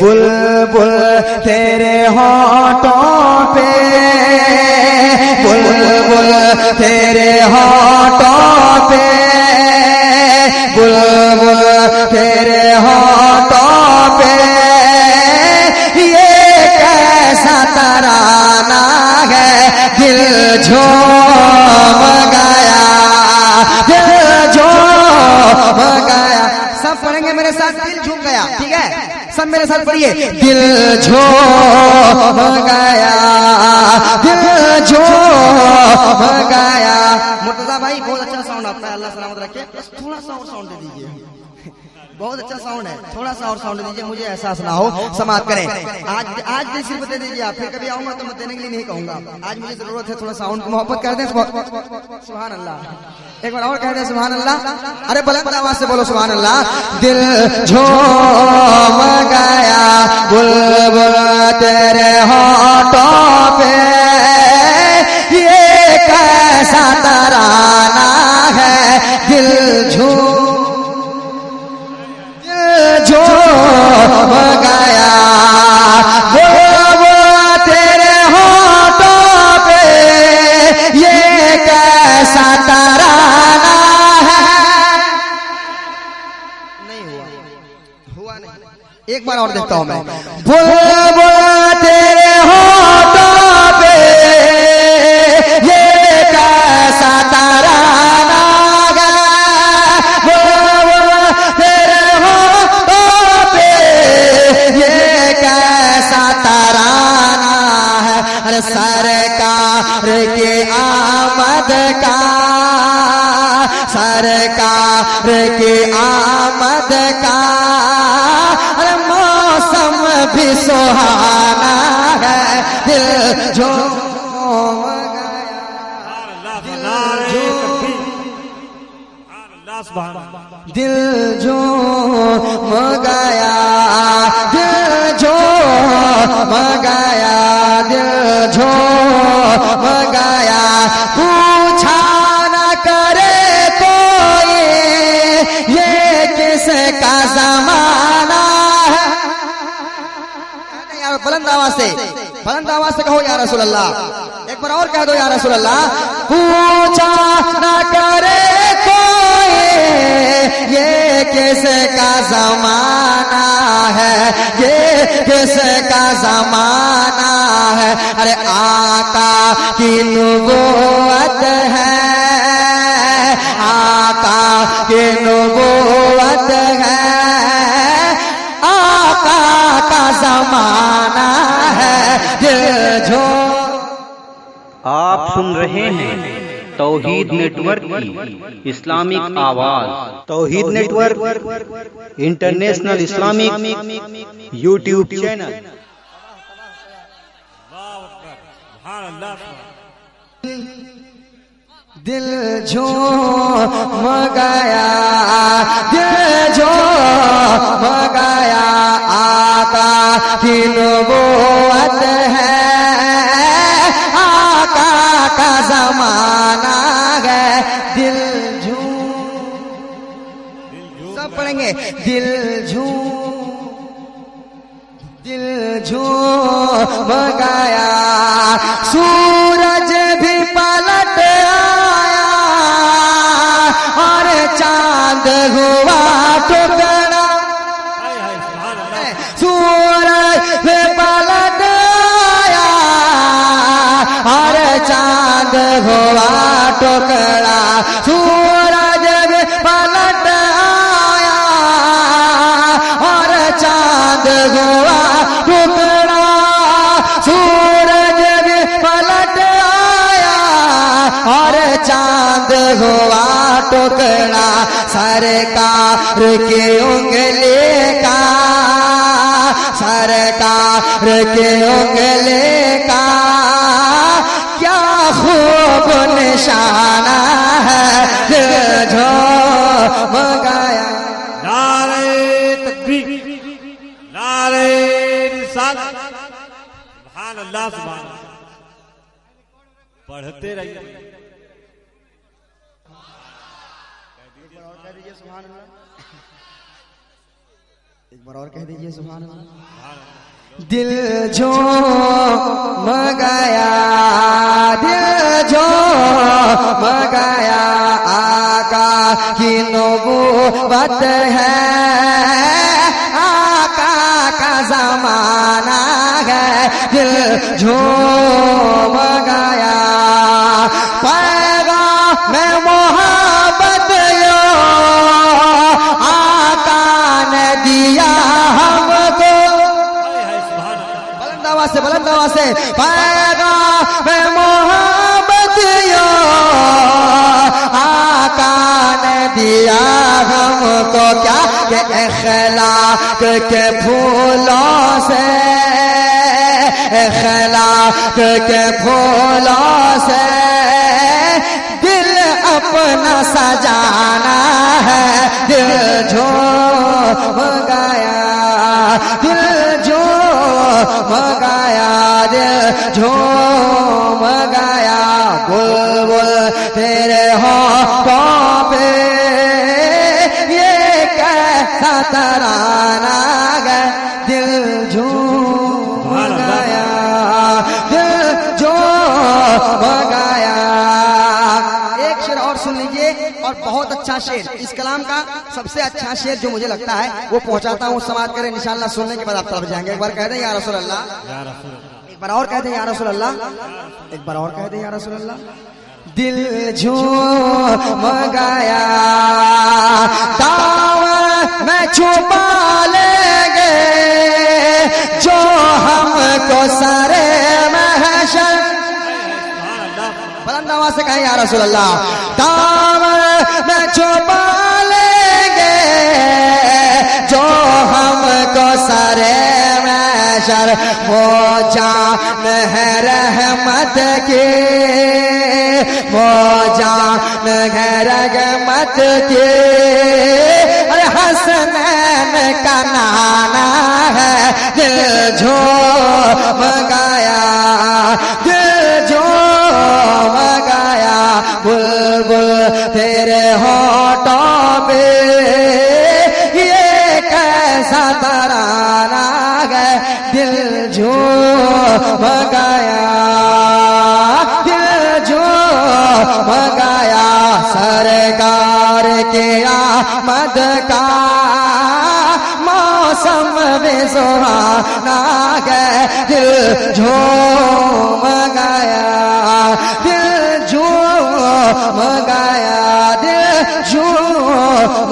बुलबुल तेरे होठों पे, बुलबुल तेरे होठों पे, बुलबुल तेरे होठों पे, ये कैसा तराना है, दिल झूम गया, दिल झूम गया। सब पढ़ेंगे मेरे साथ, दिल झूम गया, ठीक है? सब मेरे साथ पढ़िए, दिल झूम गया, दिल झूम गया। मुर्तजा भाई बहुत अच्छा साउंड आता है, अल्लाह सलामत रखे, बस थोड़ा सा और साउंड दे दीजिए। बहुत अच्छा साउंड है, थोड़ा सा और साउंड दीजिए, मुझे एहसास ना हो। समाप्त करें। आज दिल सिर्फ दे दीजिए आप, फिर कभी आऊंगा तो मैं देने के लिए नहीं कहूंगा। आज मुझे जरूरत है थोड़ा साउंड की, मोहब्बत कर दें। सुभान अल्लाह, एक बार और कह दें सुभान अल्लाह। अरे बुलंद आवाज से बोलो सुभान अल्लाह। दिल झूम गया, बुलबुल तेरे होठों पे, ये कैसा तराना है, दिल झूम गया, बुलबुल तेरे होठों पे, ये कैसा तराना है। नहीं हुआ नहीं। एक बार और देखता हूं मैं। बुलबुल तेरे होठों पे, ये कैसा तराना है, बुलबुल तेरे होठों पे, ये कैसा तराना है। अरे सरकार की आमद का, सरकार की आमद का, अरे मौसम भी सुहाना है, दिल झूम गया, दिल झूम गया, दिल झूम गया, दिल झूम गया। पूछा न करे कोई ये किसका जमाना है। बुलंद आवाज से, बुलंद आवाज से कहो या रसूल अल्लाह। एक बार और कह दो या रसूल अल्लाह। पूछा न करे कोई ये किसका जमाना है, ये किसका जमाना है। अरे आका की नबूवत है, आका की नबूवत है, आका का जमाना है, दिल झूम। आप सुन रहे हैं तौहीद नेटवर्क की इस्लामिक आवाज। Tauheed network international Islamic YouTube channel. दिल झूम गया, दिल झूम गया, आका की नबूवत है, आका का जमाना है, दिल झूम। सब पढ़ेंगे, दिल झूम गया, सूरज भी पलट आया और चांद हुआ टुकड़ा, सूरज भी पलट आया और चांद हुआ टुकड़ा, सूरज भी पलट आया और चांद हुआ टुकड़ा, सूरज भी पलट आया और चांद हुआ टुकड़ा। सरकार की उंगली का, सरकार की उंगली का क्या खूब निशाना है, दिल झूम गया। नारे तकबीर, नारे रिसालत, सुभान अल्लाह, सुभान अल्लाह। पढ़ते रहिए। कह दीजिए सुभान अल्लाह। एक बार और कह दीजिए सुभान अल्लाह। दिल झूम गया, दिल झूम गया, आका की नबूवत है, आका का जमाना है, दिल झूम गया। पैगाम में मोहब्बत यो आका ने दिया हमको, बुलंद आवाज से, बुलंद आवाज से, पैगाम में मोहब्बत यो आका ने दिया हमको, क्या कि इखलाक के फूलों से, इखलाक के फूलों से दिल अपना सजाना है, दिल झूम गया, दिल झूम गया, दिल झूम गया। बुलबुल तेरे होठों पे ये कैसा तराना है, दिल झूम गया, दिल झूम गया। एक शेर और सुन लीजिए, और बहुत अच्छा शेर, इस कलाम का सबसे अच्छा शेर जो मुझे लगता है वो पहुंचाता हूँ, समाप्त करें इंशाअल्लाह। सुनने के बाद आप तरफ जाएंगे। एक बार कह दें या रसूल अल्लाह, एक बार और कह दें या रसूल अल्लाह, एक बार और कह दें या रसूल अल्लाह। दिल झूम गया, दाव में छुपा लेंगे जो हमको सारे महशर, बुलंद आवाज से कहें या रसूल अल्लाह। दाव में छुपा लेंगे जो हमको सारे महशर, वो जान है रहमत की, वो जान है रहमत की, अरे हसनैन का नाना है, दिल झूम गया, दिल झूम गया। बुलबुल तेरे होठों पे ये कैसा तराना है, दिल झूम गया, दिल झूम गया। सरकार के आमद का मौसम भी सुहाना है, दिल झूम गया, दिल झूम गया, दिल झूम